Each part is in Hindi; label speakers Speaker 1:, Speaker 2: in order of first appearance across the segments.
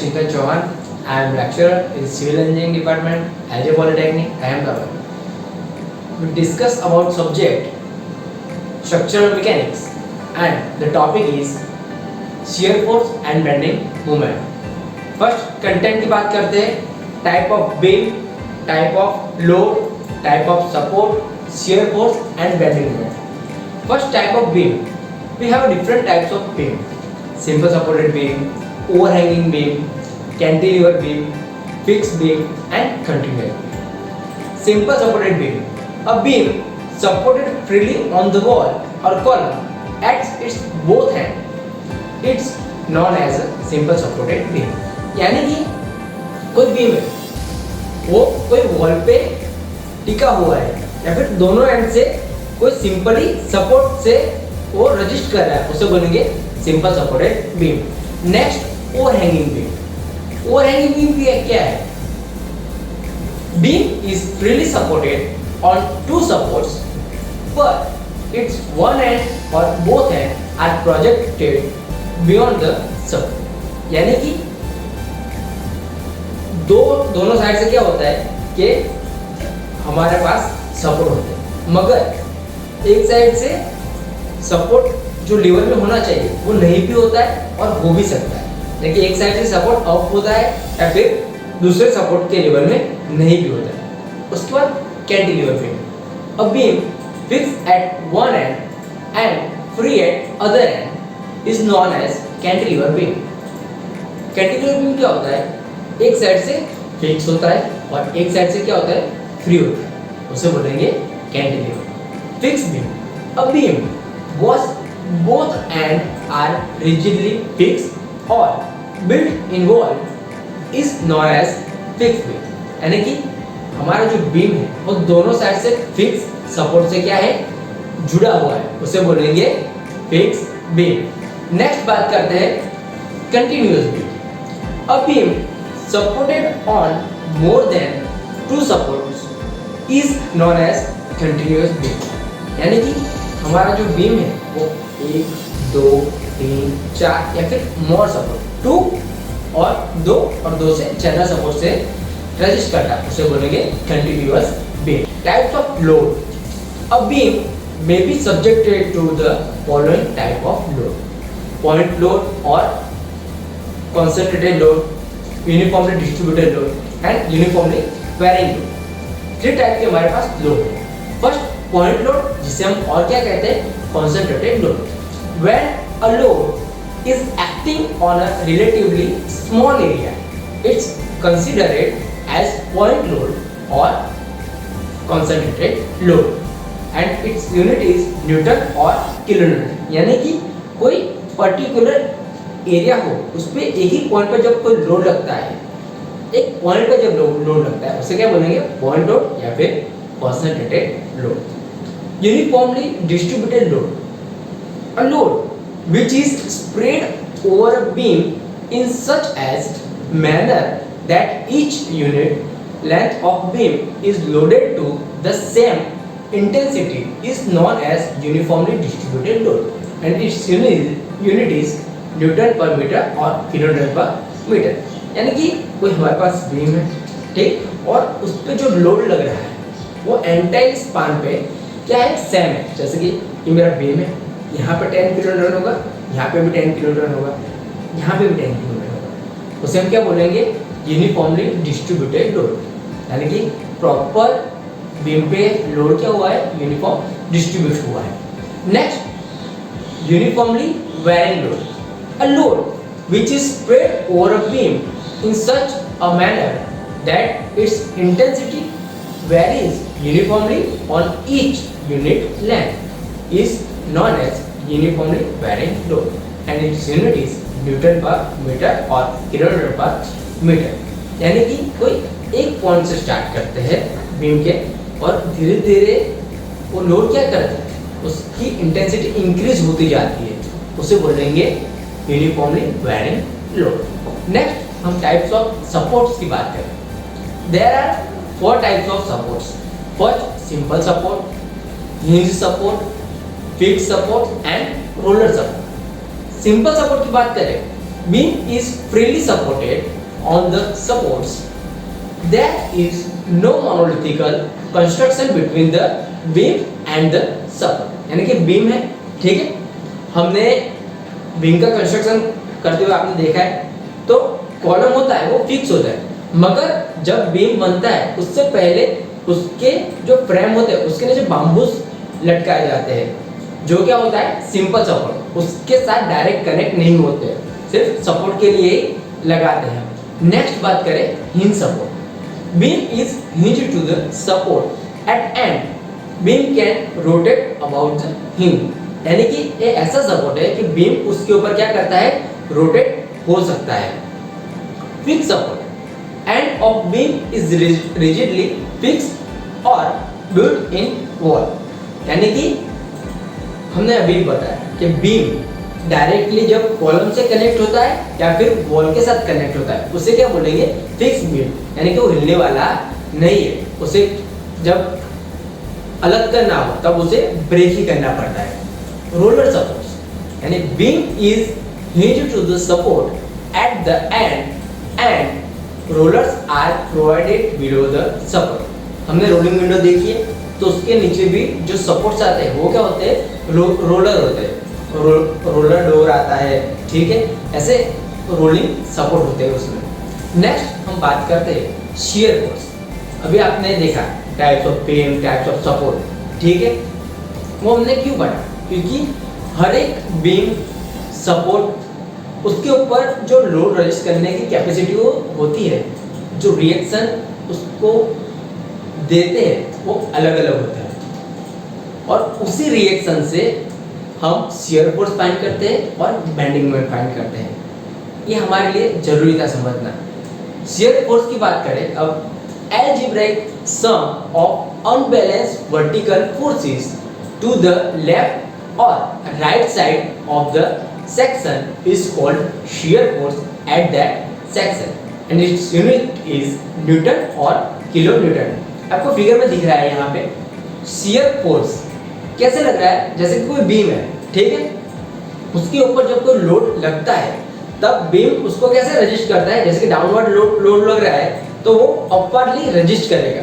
Speaker 1: Chintan Chauhan. I am lecturer in Civil Engineering Department, LJ Polytechnic, Ahmedabad. We discuss about subject structural mechanics, and the topic is shear force and bending moment. First content की बात करते हैं. Type of beam, type of load, type of support, shear force and bending moment. First type of beam. We have different types of beam. Simple supported beam, overhanging beam, cantilever beam, fixed beam and continuous beam. Simple supported beam. A beam supported freely on the wall or column at its both ends. It's known as a simple supported beam. यानी कि कोई बीम है, वो कोई वॉल पे टिका हुआ है या फिर दोनों एंड से कोई सिंपली सपोर्ट से वो रजिस्ट कर रहा है, उसे बोलेंगे simple supported beam. Next overhanging beam. Overhanging beam क्या है? Beam is freely supported on two supports but its one end or both end are projected beyond the support. यानी कि दोनों साइड से क्या होता है कि हमारे पास सपोर्ट होते हैं, मगर एक साइड से सपोर्ट जो लेवल में होना चाहिए वो नहीं भी होता है और हो भी सकता है. लेकिन एक साइड से सपोर्ट अप होता है या फिर दूसरे सपोर्ट के लेवल में नहीं भी होता है. उसके बाद cantilever beam. A beam fixed at one end and free at other end is known as cantilever beam. Cantilever beam क्या होता है? एक साइड से फिक्स होता है और एक साइड से क्या होता है? फ्री होता है, उसे बोलेंगे cantilever. Fixed beam. A beam was both ends are rigidly fixed or built in wall is known as fixed beam. यानी कि हमारा जो बीम है वो दोनों साइड से फिक्स सपोर्ट से क्या है? जुड़ा हुआ है, उसे बोलेंगे फिक्स बीम. नेक्स्ट बात करते हैं continuous beam. A beam supported on more than two supports is known as continuous beam. यानी कि हमारा जो बीम है वो 1, 2, 3, 4 या फिर मोर सपोर्ट 2 और 2 और 2 से ज्यादा सपोर्ट से रजिस्ट करता है, उसे बोलेंगे continuous beam. Types of load. A beam may be subjected to the following type of load: point load or concentrated load, uniformly distributed load, and uniformly varying load. 3 type के हमारे पास लोड है. फर्स्ट पॉइंट लोड, जिसे हम और क्या कहते हैं? concentrated load. When a load is acting on a relatively small area, it's considered as point load or concentrated load. And its unit is Newton और किलोन्यूटन. यानी कि कोई पर्टिकुलर एरिया हो उस पे एक ही पॉइंट पर जब कोई लोड लगता है, एक पॉइंट पर जब लोड लगता है उसे क्या बोलेंगे? पॉइंट लोड या फिर concentrated load. Uniformly distributed load. A load which is spread over a beam in such a manner that each unit length of beam is loaded to the same intensity is known as uniformly distributed load, and its unit is Newton per meter और किलोन्यूटन पर मीटर. यानी कि कोई हमारे पास बीम है, ठीक, और उस पे जो लोड लग रहा है वो एंटायर स्पान पे क्या है? सेम है. जैसे कि ये मेरा बीम है, यहाँ पे 10 किलोन्यूटन होगा, यहाँ पे भी 10 किलोन्यूटन होगा, यहाँ पे भी 10 किलोन्यूटन होगा. उसे हम क्या बोलेंगे? Uniformly distributed load. यानी कि प्रॉपर बीम पे लोड क्या हुआ है? यूनिफॉर्म डिस्ट्रीब्यूट हुआ है. Next uniformly varying load. A load which is spread over a beam in such a manner that its intensity varies uniformly on each unit length is known as uniformly varying load, and its unit is newton per metre और किलोमीटर पर मीटर. यानी कि कोई एक पॉइंट से स्टार्ट करते हैं बीम के और धीरे धीरे वो लोड क्या करता है? उसकी इंटेंसिटी इंक्रीज होती जाती है, उसे बोलेंगे यूनिफॉर्मली वेरिंग लोड. नेक्स्ट हम टाइप्स ऑफ सपोर्ट्स की बात करें. There are 4 types of supports. First simple support, hinge support, fixed support and roller support. Simple support की बात करें beam is freely supported on the supports. There is no monolithical construction between the beam and the support. यानी कि बीम है, ठीक है, हमने बीम का कंस्ट्रक्शन करते हुए आपने देखा है, तो कॉलम होता है वो फिक्स होता है, मगर जब बीम बनता है उससे पहले उसके जो फ्रेम होते हैं उसके नीचे बाम्बूस लटकाए जाते हैं, जो क्या होता है सिंपल सपोर्ट, उसके साथ डायरेक्ट कनेक्ट नहीं होते, सिर्फ सपोर्ट के लिए ही लगाते हैं। नेक्स्ट बात करें hinge support. Beam is hinge to the support at end, beam can rotate about the hinge, यानी कि ये ऐसा सपोर्ट है कि बीम उसके ऊपर क्या करता है, रोटेट हो सकता है। Fix support, end of beam is rigidly fixed और बिल्ट इन वॉल, यानी कि हमने अभी बताया कि बीम डायरेक्टली जब कॉलम से कनेक्ट होता है या फिर वॉल के साथ कनेक्ट होता है उसे क्या बोलेंगे, फिक्स बीम, यानी कि वो हिलने वाला नहीं है, उसे जब अलग करना हो तब उसे ब्रेक ही करना पड़ता है। रोलर सपोर्ट, यानी beam is hinged to the support at the end and rollers are provided below the support. हमने रोलिंग विंडो देखी है, तो उसके नीचे भी जो सपोर्ट्स आते हैं वो क्या होते हैं, रोलर होते हैं, रोलर डोर आता है, ठीक है, ऐसे रोलिंग सपोर्ट होते हैं उसमें। नेक्स्ट हम बात करते हैं शियर फोर्स। अभी आपने देखा types of beam, types of support, ठीक है, वो हमने क्यों पढ़ा, क्योंकि हर एक बीम सपोर्ट उसके ऊपर जो लोड रजिस्ट करने की कैपेसिटी वो होती है, जो रिएक्शन उसको देते हैं वो अलग अलग होता है, और उसी रिएक्शन से हम शियर फोर्स फाइंड करते हैं और बेंडिंग मोमेंट फाइंड करते हैं। ये हमारे लिए जरूरी था समझना। शियर फोर्स की बात करें अब, algebraic sum of unbalanced vertical forces to the left or right side of the section is called shear force at that section and its unit is Newton or kilonewton। आपको फिगर में दिख रहा है यहाँ पे शियर फोर्स कैसे लग रहा है, जैसे कि कोई बीम है, ठीक है, उसके ऊपर जब कोई लोड लगता है तब बीम उसको कैसे रजिस्ट करता है, जैसे कि डाउनवर्ड लोड लग रहा है तो वो अपवर्डली रजिस्ट करेगा,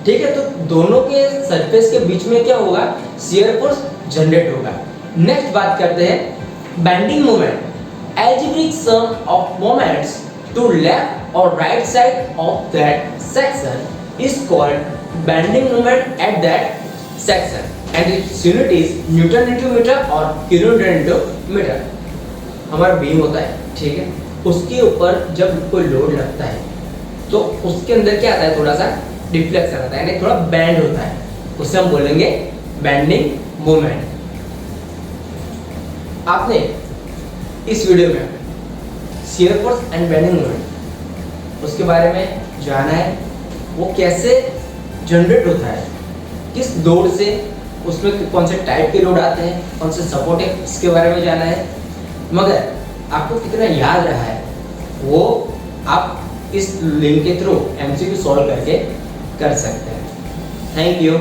Speaker 1: ठीक है, तो दोनों के सरफेस के बीच में क्या होगा, शियर फोर्स जनरेट होगा। नेक्स्ट बात करते हैं bending moment. algebraic sum of moments to left or right side of that section is called bending moment at that section and its unit is Newton into meter or kilonewton into meter। हमारा बीम होता है, ठीक है, उसके ऊपर जब कोई लोड लगता है तो उसके अंदर क्या आता है, थोड़ा सा डिफ्लेक्शन आता है, यानी थोड़ा बैंड होता है, उसे हम बोलेंगे बेंडिंग मोमेंट। आपने इस वीडियो में shear force and bending moment उसके बारे में जाना है, वो कैसे जनरेट होता है, किस लोड से, उसमें कौन से टाइप के लोड आते हैं, कौन से सपोर्ट है, इसके बारे में जाना है, मगर आपको कितना याद रहा है वो आप इस लिंक के थ्रू एमसीक्यू सॉल्व करके कर सकते हैं। Thank you.